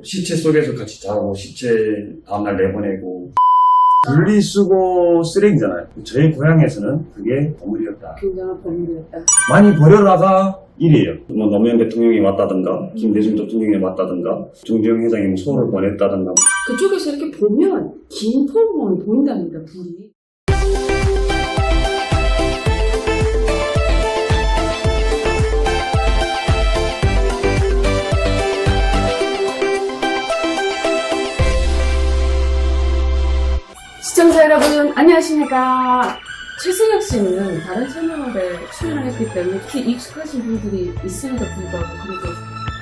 시체 속에서 같이 자고 시체 다음날 내보내고 분리수거 쓰레기잖아요. 저희 고향에서는 그게 버물이었다. 굉장한 버물이었다. 많이 버려다가 일이에요. 뭐 노무현 대통령이 왔다든가 김대중 대통령이 왔다든가 정주영 회장이 뭐 소를 보냈다든가 그쪽에서 이렇게 보면 긴 폭풍이 보인답니다. 불이. 시청자 여러분 안녕하십니까. 최승혁 씨는 다른 채널에 출연을 했기 때문에 특히 익숙하신 분들이 있음에도 불구하고 그래도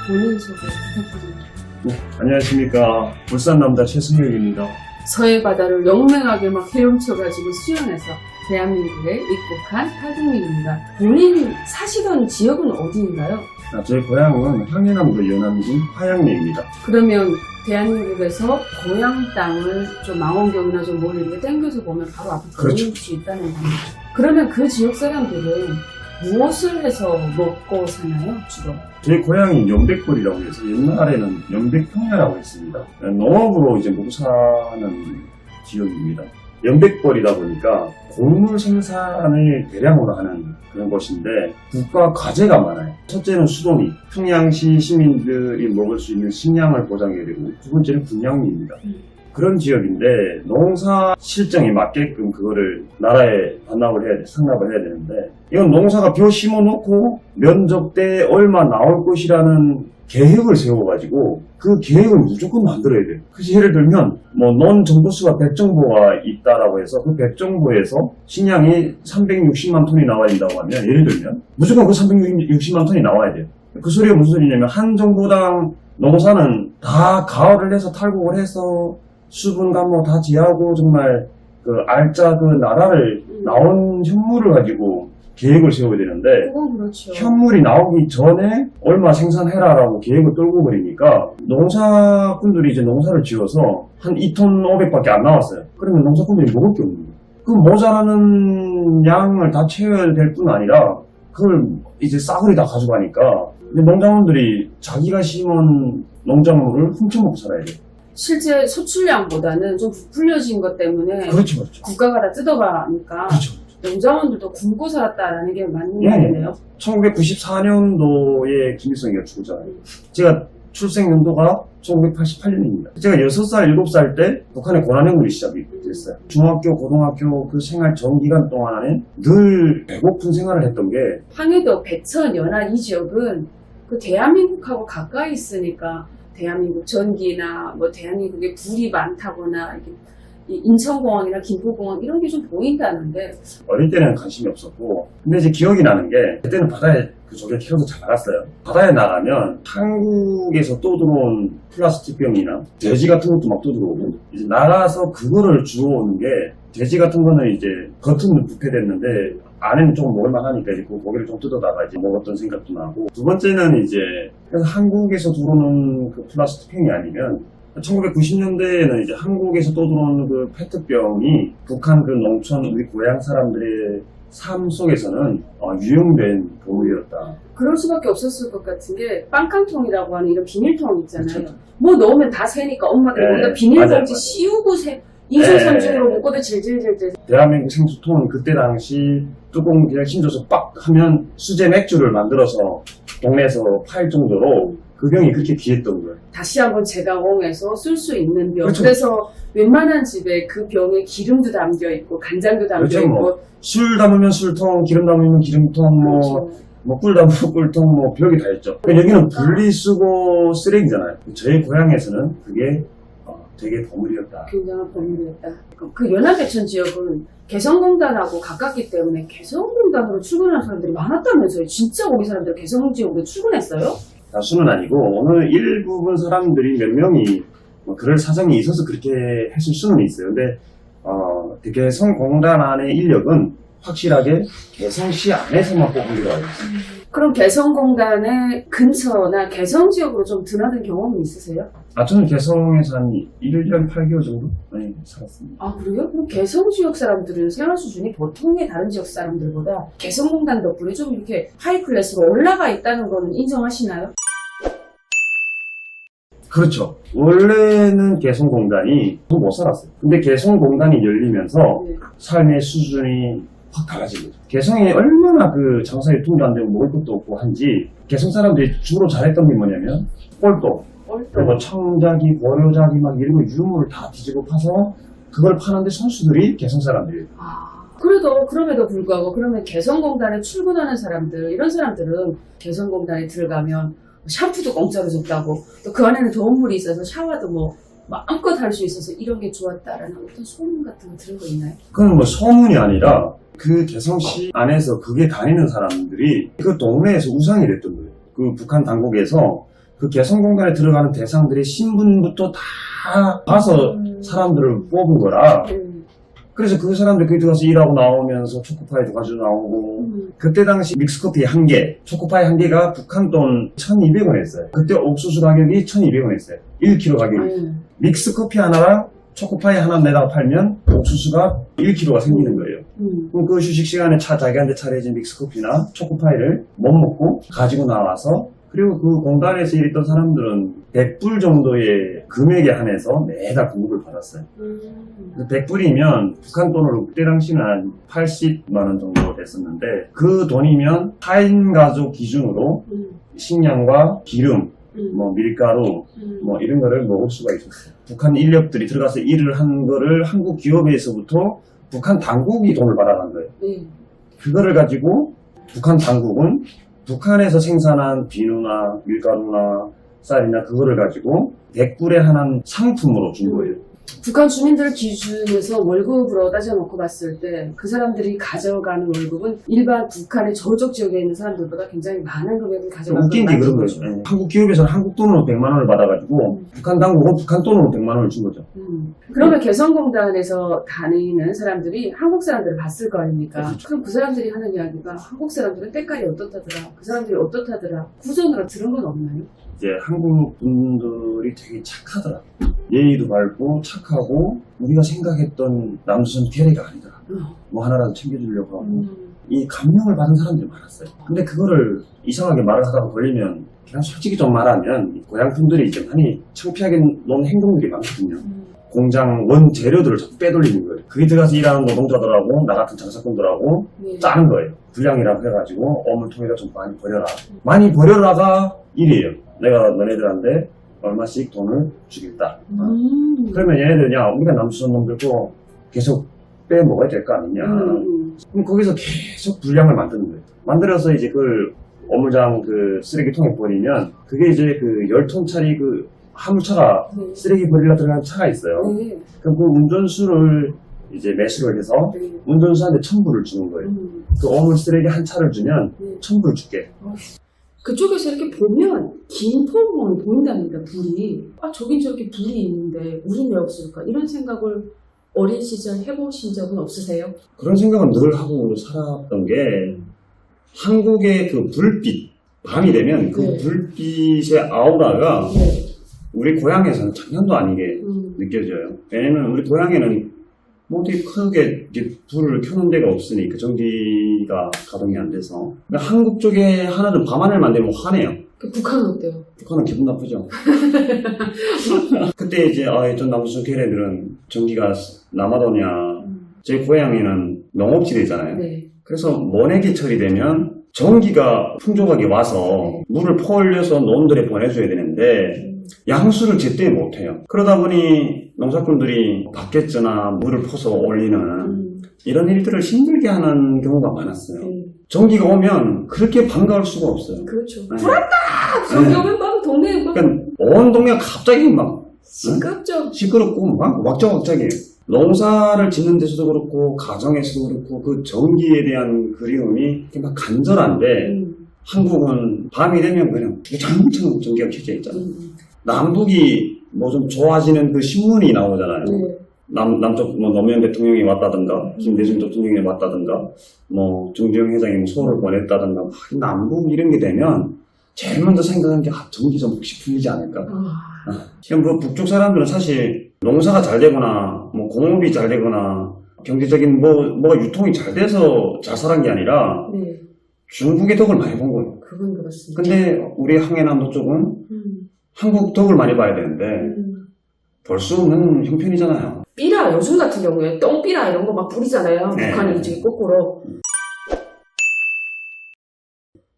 본인 소개 부탁드립니다. 네, 안녕하십니까. 울산 남자 최승혁입니다. 서해 바다를 영맹하게 막 헤엄쳐가지고 수영해서 대한민국에 입국한 탈북민입니다. 본인 사시던 지역은 어디인가요? 저희 고향은 향해남도 연안군 화양리입니다. 그러면 대한민국에서 고향 땅을 좀 망원경이나 좀 뭘 이렇게 당겨서 보면 바로 앞에 그렇죠. 보일 수 있다는 겁니다. 그러면 그 지역 사람들은 무엇을 해서 먹고 사나요, 주로? 제 고향이 연백벌이라고 해서 옛날에는 연백평야라고 했습니다. 농업으로 이제 먹고 사는 지역입니다. 연백벌이다 보니까 곡물 생산을 대량으로 하는 그런 곳인데 국가 과제가 많아요. 첫째는 수도미, 평양시 시민들이 먹을 수 있는 식량을 보장해야 되고 두 번째는 군량미입니다. 그런 지역인데 농사 실정에 맞게끔 그거를 나라에 반납을 해야 돼, 상납을 해야 되는데 이건 농사가 벼 심어놓고 면적 때 얼마 나올 것이라는 계획을 세워가지고 그 계획을 무조건 만들어야 돼요. 그래서 예를 들면 뭐 논정보수가 100정보가 있다라고 해서 그 100정보에서 식량이 360만 톤이 나와야 된다고 하면 예를 들면 무조건 그 360만 톤이 나와야 돼요. 그 소리가 무슨 소리냐면 한 정보당 농사는 다 가을을 해서 탈곡을 해서 수분 감모 다 제하고 정말 그 알짜 그 나라를 나온 현물을 가지고 계획을 세워야 되는데 그건 그렇죠. 현물이 나오기 전에 얼마 생산해라라고 계획을 떨고 버리니까 농사꾼들이 이제 농사를 지어서 한 2톤 500밖에 안 나왔어요. 그러면 농사꾼들이 먹을 게 없는 거예요. 그 모자라는 양을 다 채워야 될 뿐 아니라 그걸 이제 싸그리 다 가져가니까 근데 농장원들이 자기가 심은 농작물을 훔쳐먹고 살아야 돼요. 실제 소출량보다는 좀 부풀려진 것 때문에 그렇죠, 그렇죠. 국가가 다 뜯어가니까 그렇죠. 농장원들도 굶고 살았다라는 게 맞는 예. 말이네요. 1994년도에 김일성이가 죽었잖아요. 제가 출생 연도가 1988년입니다. 제가 6살, 7살 때 북한의 고난행군이 시작이 됐어요. 중학교, 고등학교 그 생활 전 기간 동안에 늘 배고픈 생활을 했던 게 황해도, 배천, 연안 이 지역은 그 대한민국하고 가까이 있으니까 대한민국 전기나 뭐 대한민국에 불이 많다거나 이렇게 인천공항이나 김포공항 이런 게 좀 보인다는데 어릴 때는 관심이 없었고 근데 이제 기억이 나는 게 그때는 바다에 그 조개 키워서 잘 알았어요. 바다에 나가면 한국에서 또 들어온 플라스틱 병이나 돼지 같은 것도 막 또 들어오고 이제 나가서 그거를 주워오는 게 돼지 같은 거는 이제 겉은 부패됐는데 안에는 조금 먹을만 하니까 이제 그 고기를 좀 뜯어다가 이제 먹었던 생각도 나고 두 번째는 이제 그래서 한국에서 들어오는 그 플라스틱 병이 아니면 1990년대에는 이제 한국에서 또 들어오는 그 페트병이 북한 그 농촌 우리 고향 사람들의 삶 속에서는 유용된 보물이었다. 그럴 수밖에 없었을 것 같은 게 빵깡통이라고 하는 이런 비닐통 있잖아요. 그렇죠. 뭐 넣으면 다 새니까 엄마들이 네, 거기다 비닐봉지 맞아요. 씌우고 인천삼중으로 묶어도 질질질질. 대한민국 생수통은 그때 당시 뚜껑 그냥 힘줘서 빡 하면 수제 맥주를 만들어서 동네에서 팔 정도로 그 병이 그렇게 귀했던 거예요. 다시 한번 재가공해서 쓸 수 있는 병. 그렇죠. 그래서 웬만한 집에 그 병에 기름도 담겨 있고 간장도 담겨 그렇죠, 있고. 뭐. 술 담으면 술통, 기름 담으면 기름통, 그렇죠. 꿀 담으면 꿀통, 별게 다 있죠. 여기는 분리수거 쓰레기잖아요. 저희 고향에서는 그게 되게 버물이었다. 굉장한 버물이었다. 그 연안배천 지역은 개성공단하고 가깝기 때문에 개성공단으로 출근하는 사람들이 많았다면서요. 진짜 거기 사람들 개성 지역으로 출근했어요? 다수는 아니고 어느 일부분 사람들이 몇 명이 그럴 사정이 있어서 그렇게 했을 수는 있어요. 근데 개성공단 안의 인력은 확실하게 개성시 안에서만 뽑은 게 있어요. 그럼 개성공단의 근처나 개성 지역으로 좀 드나든 경험이 있으세요? 저는 개성에서 한 1년 8개월 정도 많이 살았습니다. 아, 그래요? 그럼 개성 지역 사람들은 생활 수준이 보통의 다른 지역 사람들보다 개성공단 덕분에 좀 이렇게 하이 클래스로 올라가 있다는 거는 인정하시나요? 그렇죠. 원래는 개성공단이 못 살았어요. 근데 개성공단이 열리면서 네. 삶의 수준이 확 달라진 거죠. 개성이 얼마나 그 장사 유통도 안 되고 먹을 것도 없고 한지 개성 사람들이 주로 잘했던 게 뭐냐면 꼴도 그리고 청자기, 고려자기 막 이런 거 유물을 다 뒤집어 파서 그걸 파는데 선수들이 개성 사람들이에요. 그래도 그럼에도 불구하고 그러면 개성공단에 출근하는 사람들 이런 사람들은 개성공단에 들어가면 샴푸도 공짜로 줬다고 또 그 안에는 도움물이 있어서 샤워도 뭐 마음껏 할 수 있어서 이런 게 좋았다라는 어떤 소문 같은 거 들은 거 있나요? 그건 뭐 소문이 아니라 그 개성시 안에서 그게 다니는 사람들이 그 동네에서 우상이 됐던 거예요. 그 북한 당국에서 그 개성공단에 들어가는 대상들의 신분부터 다 봐서 사람들을 뽑은 거라. 그래서 그 사람들 거기 들어가서 일하고 나오면서 초코파이도 가지고 나오고 그때 당시 믹스커피 한 개, 초코파이 한 개가 북한 돈 1,200원 했어요. 그때 옥수수 가격이 1,200원 했어요. 1kg 가격이. 믹스커피 하나랑 초코파이 하나 내다가 팔면 옥수수가 1kg가 생기는 거예요. 그럼 그 휴식 시간에 자기한테 차려진 믹스커피나 초코파이를 못 먹고 가지고 나와서 그리고 그 공단에서 일했던 사람들은 100불 정도의 금액에 한해서 매달 공급을 받았어요. 100불이면 북한 돈으로 그때 당시는 한 80만 원 정도 됐었는데 그 돈이면 4인 가족 기준으로 식량과 기름, 뭐 밀가루, 뭐 이런 거를 먹을 수가 있었어요. 북한 인력들이 들어가서 일을 한 거를 한국 기업에서부터 북한 당국이 돈을 받아간 거예요. 그거를 가지고 북한 당국은 북한에서 생산한 비누나 밀가루나 쌀이나 그거를 가지고 100불에 하나는 상품으로 준 거예요. 북한 주민들 기준에서 월급으로 따져놓고 봤을 때 그 사람들이 가져가는 월급은 일반 북한의 저적 지역에 있는 사람들보다 굉장히 많은 금액을 가져가는 웃긴 게 그런 거죠. 네. 한국 기업에서는 한국 돈으로 100만 원을 받아가지고 북한 당국은 북한 돈으로 100만 원을 준 거죠. 그러면 개성공단에서 다니는 사람들이 한국 사람들을 봤을 거 아닙니까? 그렇죠. 그럼 그 사람들이 하는 이야기가 한국 사람들은 때깔이 어떻다더라, 그 사람들이 어떻다더라, 구전으로 들은 건 없나요? 이제 한국 분들이 되게 착하더라. 예의도 바르고 착하고 우리가 생각했던 남수선 캐리가 아니더라. 뭐 하나라도 챙겨주려고 하고 이 감명을 받은 사람들이 많았어요. 근데 그거를 이상하게 말을 하다가 걸리면 그냥 솔직히 좀 말하면 고향 분들이 이제 많이 창피하게 놓은 행동들이 많거든요. 공장 원재료들을 자꾸 빼돌리는 거예요. 그게 들어가서 일하는 노동자들하고 나 같은 장사꾼들하고 짜는 거예요. 불량이라고 해가지고 어물통에다 좀 많이 버려라. 많이 버려라가 일이에요. 내가 너네들한테 얼마씩 돈을 주겠다. 그러면 얘네들 야 우리가 남수선 놈들고 계속 빼먹어야 될 거 아니냐. 그럼 거기서 계속 불량을 만드는 거예요. 만들어서 이제 그걸 어물장 그 쓰레기통에 버리면 그게 이제 그 10톤짜리 그 화물차가 쓰레기 버리려 들어가는 차가 있어요. 그럼 그 운전수를 이제 매수를 해서 운전수한테 1,000불을 주는 거예요. 그 어물 쓰레기 한 차를 주면 1,000불 줄게. 그쪽에서 이렇게 보면 긴 폭으로 보인답니다. 불이. 아 저긴 저렇게 불이 있는데 우린 왜 없을까? 이런 생각을 어린 시절 해보신 적은 없으세요? 그런 생각은 늘 하고 살았던 게 한국의 그 불빛 밤이 되면 그 불빛의 아우라가 우리 고향에서는 장난도 아니게 느껴져요. 왜냐면 우리 고향에는 뭐 어떻게 크게 이제 불을 켜는 데가 없으니까 전기가 가동이 안 돼서. 그러니까 한국 쪽에 하나는 밤하늘만 되면 화내요. 그 북한은 어때요? 북한은 기분 나쁘죠. 그때 이제 전 남수선 걔네들은 전기가 남아도냐. 제 고향에는 농업지대잖아요. 그래서 모내기철이 되면 전기가 풍족하게 와서 물을 퍼올려서 농들에 보내줘야 되는데 양수를 제때 못해요. 그러다 보니 농사꾼들이 바켓즈나 물을 퍼서 올리는 이런 일들을 힘들게 하는 경우가 많았어요. 전기가 오면 그렇게 반가울 수가 없어요. 그렇죠. 불었다! 전기 오면 막 동네에 막 그러니까 온 동네가 갑자기 막 시끄럽죠. 시끄럽고 막 왁자왁자해요. 농사를 짓는 데서도 그렇고 가정에서도 그렇고 그 전기에 대한 그리움이 막 간절한데 한국은 밤이 되면 그냥 주장창 전기가 켜져 있잖아요. 남북이 뭐 좀 좋아지는 그 신문이 나오잖아요. 남쪽 뭐 노무현 대통령이 왔다든가 김대중 대통령이 왔다든가 뭐 정주영 회장이 뭐 소를 보냈다든가 막 남북 이런 게 되면 제일 먼저 생각하는 게 전기 좀 혹시 풀리지 않을까. 지금 그 북쪽 사람들은 사실 농사가 잘 되거나 뭐 공업이 잘 되거나 경제적인 뭐가 유통이 잘 돼서 잘 살은 게 아니라 중국의 덕을 많이 본 거예요. 그건 그렇습니다. 근데 우리 항해남도 쪽은 한국 덕을 많이 봐야 되는데 볼 수 없는 형편이잖아요. 삐라 요즘 같은 경우에 똥삐라 이런 거 막 부리잖아요. 네. 북한이 이제 거꾸로.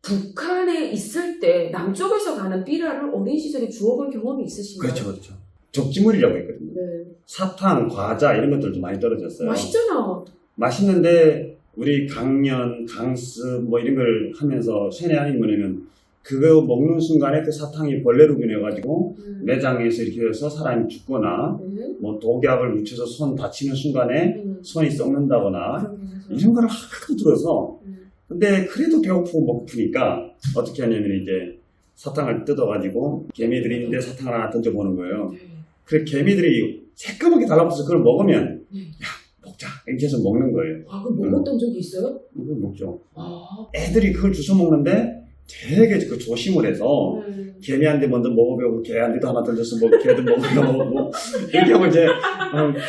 북한에 있을 때 남쪽에서 가는 삐라를 어린 시절에 주워본 경험이 있으신가요? 그렇죠. 적지물이라고 했거든요. 네. 사탕, 과자 이런 것들도 많이 떨어졌어요. 맛있잖아. 맛있는데 우리 강연, 강습 뭐 이런 걸 하면서 세뇌하는 게 뭐냐면 그거 먹는 순간에 그 사탕이 벌레로 변해가지고 내장에서 이렇게 해서 사람이 죽거나 뭐 독약을 묻혀서 손 다치는 순간에 손이 썩는다거나 이런 걸 하도 들어서 근데 그래도 배고프고 먹고프니까 어떻게 하냐면 이제 사탕을 뜯어가지고 개미들이 있는데 사탕을 하나 던져보는 거예요. 그래 개미들이 새까맣게 달라붙어서 그걸 먹으면 야 먹자 이렇게 해서 먹는 거예요. 아, 그럼 먹었던 적이 있어요? 이걸 먹죠. 아. 애들이 그걸 주워 먹는데 되게 그 조심을 해서 개미한테 먼저 먹어보고 개한테도 하나 던져서 먹고 개도 먹고 이렇게 하고 이제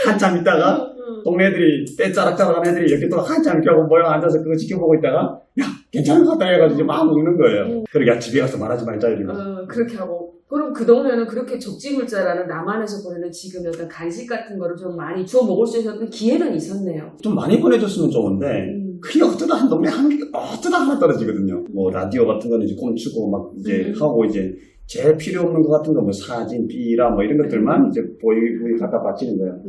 한참 있다가 동네 애들이 떼짜락짜락한 애들이 이렇게 또 한참 이렇게 하고 모여 앉아서 그거 지켜보고 있다가 야 괜찮은 것 같다 해가지고 이제 막 먹는 거예요. 그리고 야 집에 가서 말하지 말자 이러고. 그렇게 하고. 그럼 그 동네는 그렇게 적지물자라는 남한에서 보내는 지금 어떤 간식 같은 거를 좀 많이 주워 먹을 수 있었던 기회는 있었네요. 좀 많이 보내줬으면 좋은데 그게 어쩌다 한 동네 한 개, 어쩌다 하나 떨어지거든요. 뭐 라디오 같은 거는 이제 꼼치고 막 이제 하고 이제 제일 필요 없는 것 같은 거 뭐 사진, 비라 뭐 이런 것들만 이제 갖다 바치는 거예요.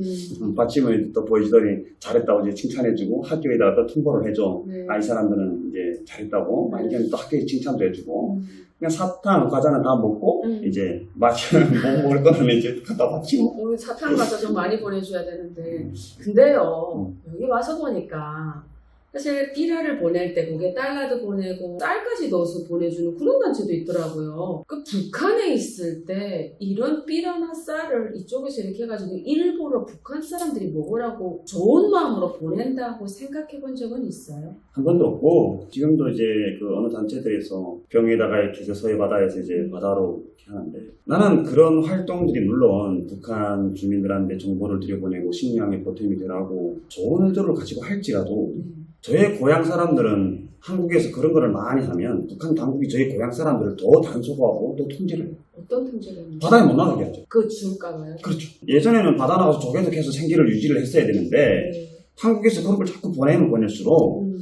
바치면 또 보여주더니 잘했다고 이제 칭찬해주고 학교에다가 또 통보를 해줘. 네. 이 사람들은 이제 잘했다고. 막 이렇게 또 학교에 칭찬도 해주고. 그냥 사탕, 과자는 다 먹고 이제 마시는 뭐 먹을 거는 이제 갖다 바치고. 오늘 사탕 과자 좀 많이 보내줘야 되는데. 근데요, 여기 와서 보니까 사실 삐라를 보낼 때 거기에 달러도 보내고 쌀까지 넣어서 보내주는 그런 단체도 있더라고요. 그 북한에 있을 때 이런 삐라나 쌀을 이쪽에서 이렇게 해가지고 일부러 북한 사람들이 먹으라고 좋은 마음으로 보낸다고 생각해 본 적은 있어요? 한 번도 없고 지금도 이제 그 어느 단체들에서 병에다가 이렇게 해서 서해 바다에서 이제 바다로 이렇게 하는데 나는 그런 활동들이 물론 북한 주민들한테 정보를 들여보내고 식량의 보탬이 되라고 좋은 의도를 가지고 할지라도 저의 고향 사람들은 한국에서 그런 거를 많이 하면 북한 당국이 저희 고향 사람들을 더 단속하고 또 통제를 해요. 어떤 통제를 했나요? 바다에 못 나가게 하죠. 그 줄까봐요? 그렇죠. 예전에는 바다 나가서 조개독해서 생계를 유지를 했어야 되는데 한국에서 그런 걸 자꾸 보내면 보낼수록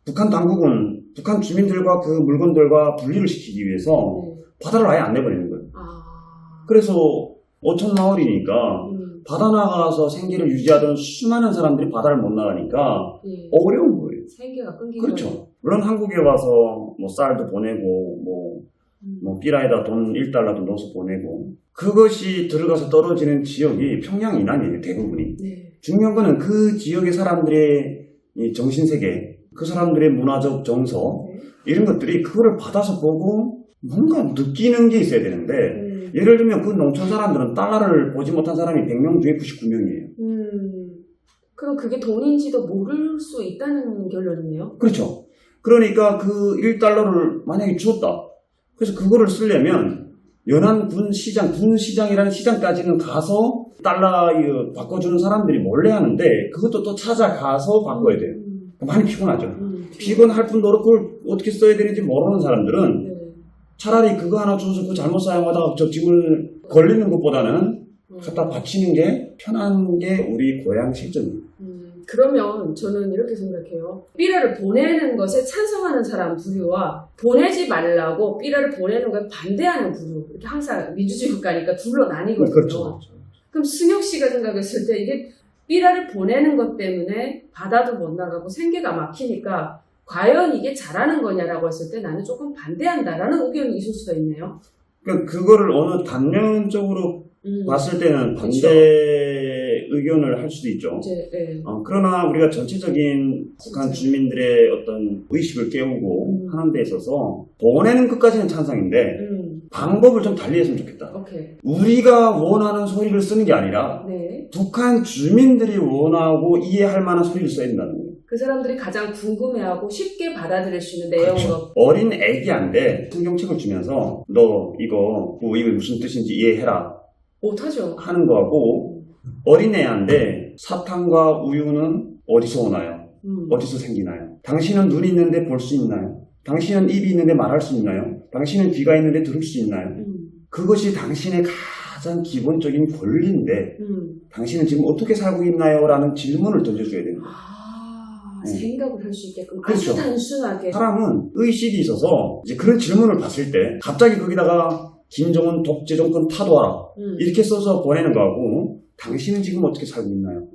북한 당국은 북한 주민들과 그 물건들과 분리를 시키기 위해서 바다를 아예 안 내보내는 거예요. 그래서 어촌 마을이니까 바다 나가서 생계를 유지하던 수많은 사람들이 바다를 못 나가니까 어려운 거예요. 생계가 끊기는 그렇죠. 거예요. 물론 한국에 와서 뭐 쌀도 보내고 뭐 삐라에다 돈 1달러도 넣어서 보내고 그것이 들어가서 떨어지는 지역이 평양 이남이에요. 대부분이. 중요한 거는 그 지역의 사람들의 이 정신세계 그 사람들의 문화적 정서 이런 것들이 그거를 받아서 보고 뭔가 느끼는 게 있어야 되는데 예를 들면 그 농촌 사람들은 달러를 보지 못한 사람이 100명 중에 99명이에요. 그럼 그게 돈인지도 모를 수 있다는 결론이네요? 그렇죠. 그러니까 그 1달러를 만약에 주었다. 그래서 그거를 쓰려면 연안 군 시장이라는 시장까지는 가서 달러 바꿔주는 사람들이 몰래 하는데 그것도 또 찾아가서 바꿔야 돼요. 많이 피곤하죠. 피곤할 뿐더러 그걸 어떻게 써야 되는지 모르는 사람들은 차라리 그거 하나 줘서 그 잘못 사용하다가 저 짐을 걸리는 것보다는 갖다 바치는 게 편한 게 우리 고향 실정입니다. 그러면 저는 이렇게 생각해요. 삐라를 보내는 것에 찬성하는 사람 부류와 보내지 말라고 삐라를 보내는 것에 반대하는 부류 이렇게 항상 민주주의 국가니까 둘로 나뉘거든요. 그렇죠. 그럼 승혁 씨가 생각했을 때 이게 삐라를 보내는 것 때문에 바다도 못 나가고 생계가 막히니까 과연 이게 잘하는 거냐라고 했을 때 나는 조금 반대한다라는 의견이 있을 수도 있네요. 그러니까 그거를 어느 단면적으로 봤을 때는 반대 그쵸. 의견을 할 수도 있죠. 이제, 그러나 우리가 전체적인 북한 주민들의 어떤 의식을 깨우고 하는 데 있어서 보내는 것까지는 찬성인데 방법을 좀 달리 했으면 좋겠다. 오케이. 우리가 원하는 소리를 쓰는 게 아니라 북한 주민들이 원하고 이해할 만한 소리를 써야 된다는 거예요. 그 사람들이 가장 궁금해하고 쉽게 받아들일 수 있는 내용으로. 그렇죠. 어린 애기한테 성경책을 주면서 너 이거 무슨 뜻인지 이해해라 못하죠. 하는 거하고 어린애한테 사탕과 우유는 어디서 오나요? 어디서 생기나요? 당신은 눈이 있는데 볼 수 있나요? 당신은 입이 있는데 말할 수 있나요? 당신은 귀가 있는데 들을 수 있나요? 그것이 당신의 가장 기본적인 권리인데 당신은 지금 어떻게 살고 있나요? 라는 질문을 던져줘야 됩니다. 생각을 할 수 있게끔 그렇죠. 아주 단순하게. 사람은 의식이 있어서 이제 그런 질문을 봤을 때 갑자기 거기다가 김정은 독재 정권 타도하라 이렇게 써서 보내는 거하고 당신은 지금 어떻게 살고 있나요?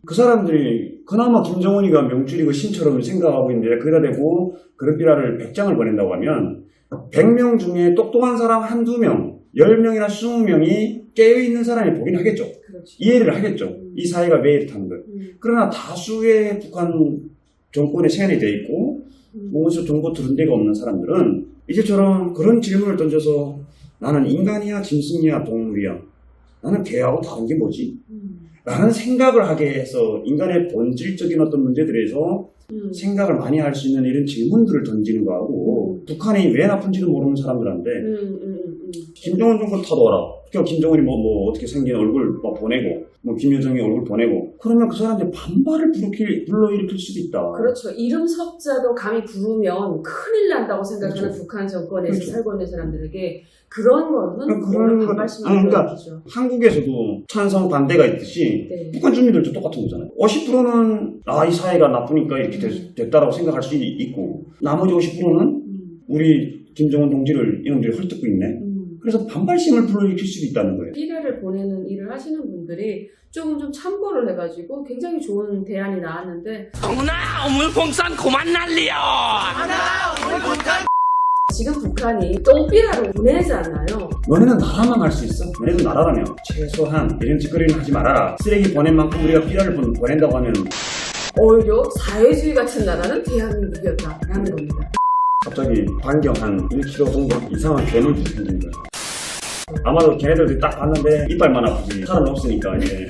그 사람들이 그나마 김정은이가 명줄이고 신처럼 생각하고 있는데 거기다 대고 그런 비라를 100장을 보낸다고 하면 100명 중에 똑똑한 사람 한두 명, 10명이나 20명이 깨어있는 사람이 보긴 하겠죠. 그렇죠. 이해를 하겠죠. 이 사회가 왜 이렇다는 걸. 그러나 다수의 북한 정권에 세안이 돼 있고 무엇을 정보 들은 데가 없는 사람들은 이제처럼 그런 질문을 던져서 나는 인간이야 짐승이야 동물이야 나는 개하고 다른 게 뭐지? 라는 생각을 하게 해서 인간의 본질적인 어떤 문제들에서 생각을 많이 할 수 있는 이런 질문들을 던지는 거하고 북한이 왜 나쁜지도 모르는 사람들한테 김정은 정권 타도하라. 그러니까 김정은이 뭐 어떻게 생긴 얼굴 뭐 보내고 뭐 김여정이 얼굴 보내고 그러면 그 사람한테 반발을 불러일으킬 수도 있다. 그렇죠. 이름 석자도 감히 부르면 큰일 난다고 생각하는 그렇죠. 북한 정권에서 그렇죠. 살고 있는 사람들에게 그런 거는 그런 반발심을 그러니까 보여주죠. 한국에서도 찬성 반대가 있듯이 네. 북한 주민들도 똑같은 거잖아요. 50%는 이 사회가 나쁘니까 이렇게 됐다라고 생각할 수 있고 나머지 50%는 우리 김정은 동지를 이놈들이 헐뜯고 있네. 그래서 반발심을 불러일으킬 수도 있다는 거예요. 삐라를 보내는 일을 하시는 분들이 조금 좀 참고를 해가지고 굉장히 좋은 대안이 나왔는데 정훈아 우물풍선 그만 날려. 지금 북한이 똥삐라를 보내잖아요. 너네는 나라만 할 수 있어? 너네도 나라라며 최소한 이런 짓거리는 하지 말아라. 쓰레기 보낸 만큼 우리가 삐라를 보낸다고 하면 오히려 사회주의 같은 나라는 대한민국이었다라는 겁니다. 갑자기 반경 한 1km 정도 이상한 괴물들이 생긴 거예요. 아마도 걔네들이 딱 봤는데 이빨만 아프지 살은 없으니까 이제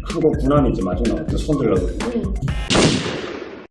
한국 군함이 이제 마중 나왔죠. 손 들라고.